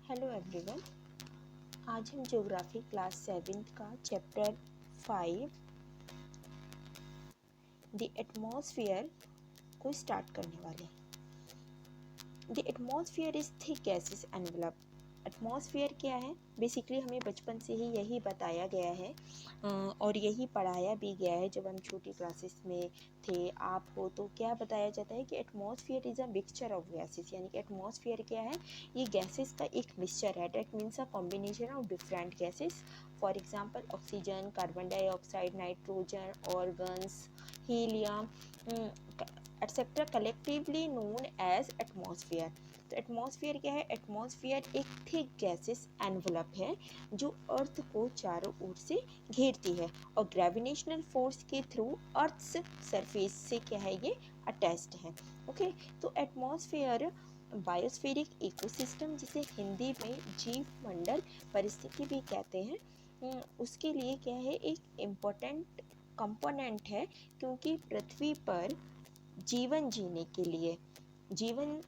Hello everyone. आज हम geography class 7 का चैप्टर 5 द एटमॉस्फेयर को स्टार्ट करने वाले हैं। The atmosphere is thick gases envelope. Atmosphere क्या है? बेसिकली हमें बचपन से ही यही बताया गया है और यही पढ़ाया भी गया है। जब हम छोटी क्लासेस में थे आप हो तो क्या बताया जाता है कि atmosphere is a mixture of gases, यानी कि एटमॉस्फेयर क्या है? ये गैसेस का एक मिक्सचर है। That means a combination of different gases. For example oxygen, carbon dioxide, nitrogen, argons, helium etcetera collectively known as atmosphere. तो एटमॉस्फेयर क्या है? एटमॉस्फेयर एक थिक गैसेस एनवलप है जो अर्थ को चारों ओर से घेरती है और ग्रेविटेशनल फोर्स के थ्रू अर्थ सरफेस से क्या है ये अटैच्ड है। ओके, तो एटमॉस्फेयर बायोस्फेरिक इकोसिस्टम जिसे हिंदी में जीव मंडल परिस्थिति भी कहते हैं, उसके लिए क्या है एक इम्पोर्टेंट कंपोनेंट है, क्योंकि पृथ्वी पर जीवन जीने के लिए जीवन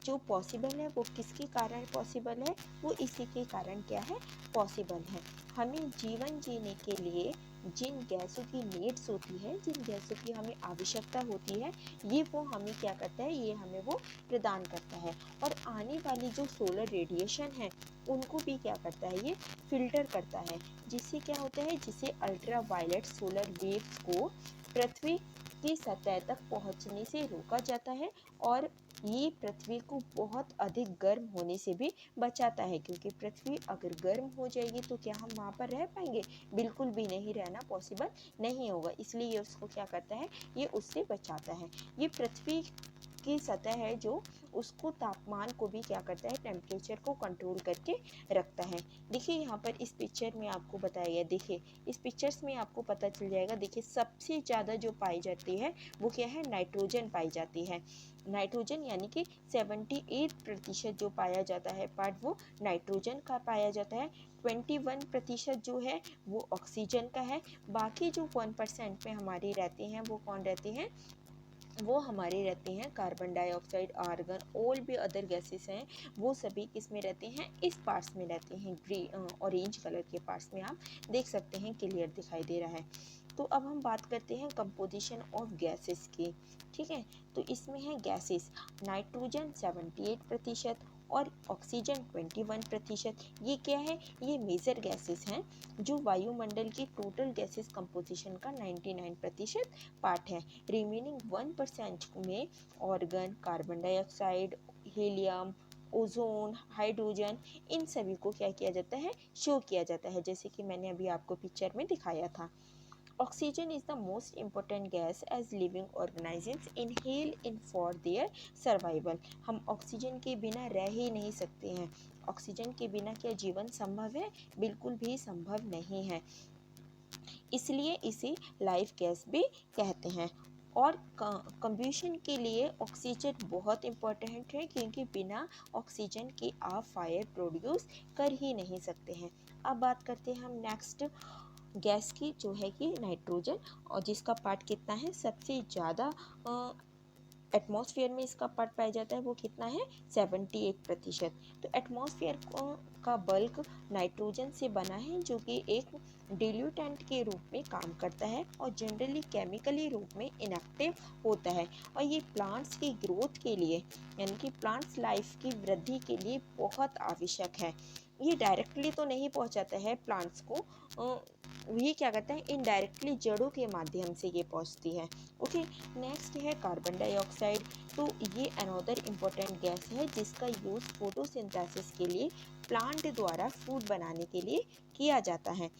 जो पॉसिबल है वो किसके कारण पॉसिबल है? वो इसी के कारण क्या है पॉसिबल है। हमें जीवन जीने के लिए जिन गैसों की नीड्स होती है, जिन गैसों की हमें आवश्यकता होती है, ये वो हमें क्या करता है, ये हमें वो प्रदान करता है। और आने वाली जो सोलर रेडिएशन है उनको भी क्या करता है, ये फिल्टर करता है। जिससे क्या होता है, जिसे अल्ट्रा वायलेट सोलर वेव्स को पृथ्वी की सतह तक पहुंचने से रोका जाता है और ये पृथ्वी को बहुत अधिक गर्म होने से भी बचाता है। क्योंकि पृथ्वी अगर गर्म हो जाएगी तो क्या हम वहाँ पर रह पाएंगे? बिल्कुल भी नहीं, रहना पॉसिबल नहीं होगा। इसलिए ये उसको क्या करता है, ये उससे बचाता है। ये पृथ्वी की सतह है जो उसको तापमान को भी क्या करता है, टेम्परेचर को कंट्रोल करके रखता है। देखिए यहाँ पर इस पिक्चर में आपको बताया गया, देखिए इस पिक्चर्स में आपको पता चल जाएगा। देखिए सबसे ज़्यादा जो पाई जाती है वो क्या है, नाइट्रोजन पाई जाती है। नाइट्रोजन यानी कि 78% जो पाया जाता है पार्ट वो नाइट्रोजन का पाया जाता है। 21% जो है वो ऑक्सीजन का है। बाकी जो 1% में हमारी रहती हैं वो कौन रहती हैं? वो हमारे रहते हैं कार्बन डाइऑक्साइड, आर्गन, ऑल भी अदर गैसेस हैं, वो सभी किस में रहते हैं, इस पार्ट्स में रहते हैं। ग्रीन ऑरेंज कलर के पार्ट्स में आप देख सकते हैं, क्लियर दिखाई दे रहा है। तो अब हम बात करते हैं कंपोजिशन ऑफ गैसेस की। ठीक है, तो इसमें है गैसेस नाइट्रोजन 78% और ऑक्सीजन 21%। ये क्या है, ये मेजर गैसेस हैं जो वायुमंडल की टोटल गैसेस कंपोजिशन का 99% पार्ट है। रिमेनिंग 1% में argon, carbon dioxide, helium, ozone, hydrogen, इन सभी को क्या किया जाता है, शो किया जाता है, जैसे कि मैंने अभी आपको पिक्चर में दिखाया था। Oxygen is the most important gas as living organisms inhale in for their survival. हम ऑक्सीजन के बिना रह ही नहीं सकते हैं। ऑक्सीजन के बिना क्या जीवन संभव है? बिल्कुल भी संभव नहीं है। इसलिए इसे लाइफ गैस भी कहते हैं। और कंबशन के लिए ऑक्सीजन बहुत इम्पोर्टेंट है, क्योंकि बिना ऑक्सीजन के आप फायर प्रोड्यूस कर ही नहीं सकते हैं। अब बात करते हैं हम नेक्स्ट गैस की, जो है कि नाइट्रोजन, और जिसका पार्ट कितना है, सबसे ज़्यादा एटमॉस्फेयर में इसका पार्ट पाया जाता है, वो कितना है, 78%। तो एटमॉस्फेयर का बल्क नाइट्रोजन से बना है, जो कि एक डिल्यूटेंट के रूप में काम करता है और जनरली केमिकली रूप में इनएक्टिव होता है। और ये प्लांट्स की ग्रोथ के लिए, यानी कि प्लांट्स लाइफ की वृद्धि के लिए बहुत आवश्यक है। ये डायरेक्टली तो नहीं पहुंचाता है प्लांट्स को, ये क्या करता है, इनडायरेक्टली जड़ों के माध्यम से ये पहुंचती है। ओके, नेक्स्ट है कार्बन डाइऑक्साइड। तो ये अनदर इम्पोर्टेंट गैस है जिसका यूज़ फोटोसिंथेसिस के लिए प्लांट द्वारा फूड बनाने के लिए किया जाता है।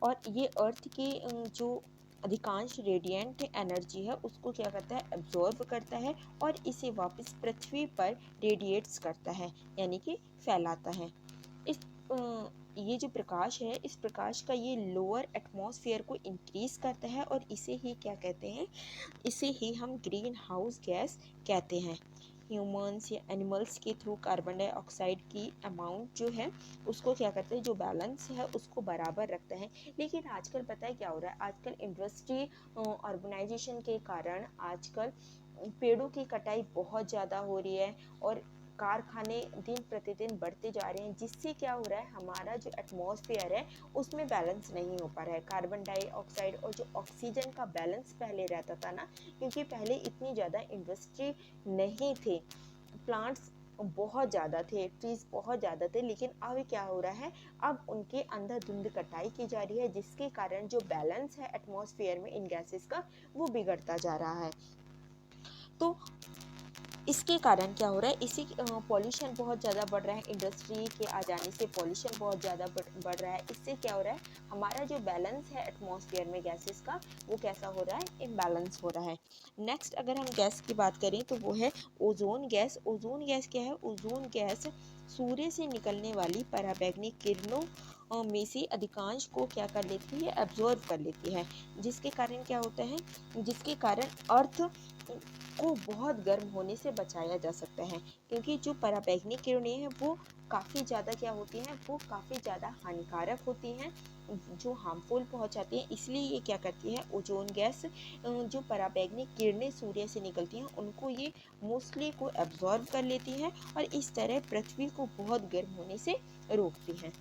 और ये अर्थ की जो अधिकांश रेडिएंट एनर्जी है उसको क्या करता है, एब्जॉर्ब करता है और इसे वापस पृथ्वी पर रेडिएट्स करता है, यानी कि फैलाता है। इस ये जो प्रकाश है, इस प्रकाश का ये लोअर एटमॉस्फेयर को इंक्रीज करता है और इसे ही क्या कहते हैं, इसे ही हम ग्रीन हाउस गैस कहते हैं। ह्यूमंस या एनिमल्स के थ्रू कार्बन डाइऑक्साइड की अमाउंट जो है उसको क्या करते हैं, जो बैलेंस है उसको बराबर रखता है। लेकिन आजकल पता है क्या हो रहा है, आजकल इंडस्ट्री ऑर्गेनाइजेशन के कारण आजकल पेड़ों की कटाई बहुत ज़्यादा हो रही है और कारखाने दिन प्रतिदिन बढ़ते जा रहे हैं, जिससे क्या हो रहा है, हमारा जो एटमॉस्फेयर है उसमें बैलेंस नहीं हो पा रहा है। कार्बन डाइऑक्साइड और जो ऑक्सीजन का बैलेंस पहले रहता था ना, क्योंकि पहले इतनी ज़्यादा इंडस्ट्री नहीं थे, प्लांट्स बहुत ज़्यादा थे, ट्रीज बहुत ज़्यादा थे, लेकिन अब क्या हो रहा है, अब उनके अंधाधुंध कटाई की जा रही है, जिसके कारण जो बैलेंस है एटमॉस्फेयर में इन गैसेस का वो बिगड़ता जा रहा है। तो इसके कारण क्या हो रहा है, इसी पॉल्यूशन बहुत ज़्यादा बढ़ रहा है, इंडस्ट्री के आ जाने से पॉल्यूशन बहुत ज़्यादा बढ़ रहा है। इससे क्या हो रहा है, हमारा जो बैलेंस है एटमॉस्फेयर में गैसेस का वो कैसा हो रहा है, इम्बैलेंस हो रहा है। नेक्स्ट अगर हम गैस की बात करें तो वो है ओजोन गैस। ओजोन गैस क्या है, ओजोन गैस सूर्य से निकलने वाली पराबैंगनी किरणों में से अधिकांश को क्या कर लेती है, एब्जॉर्ब कर लेती है, जिसके कारण क्या होता है, जिसके कारण अर्थ को बहुत गर्म होने से बचाया जा सकता है। क्योंकि जो पराबैंगनी किरणें हैं वो काफ़ी ज़्यादा क्या होती हैं, वो काफ़ी ज़्यादा हानिकारक होती हैं, जो हार्मफुल पहुंचाती हैं। इसलिए ये क्या करती है, ओजोन गैस जो पराबैंगनी किरणें सूर्य से निकलती हैं उनको ये मोस्टली को एब्जॉर्ब कर लेती हैं और इस तरह पृथ्वी को बहुत गर्म होने से रोकती हैं।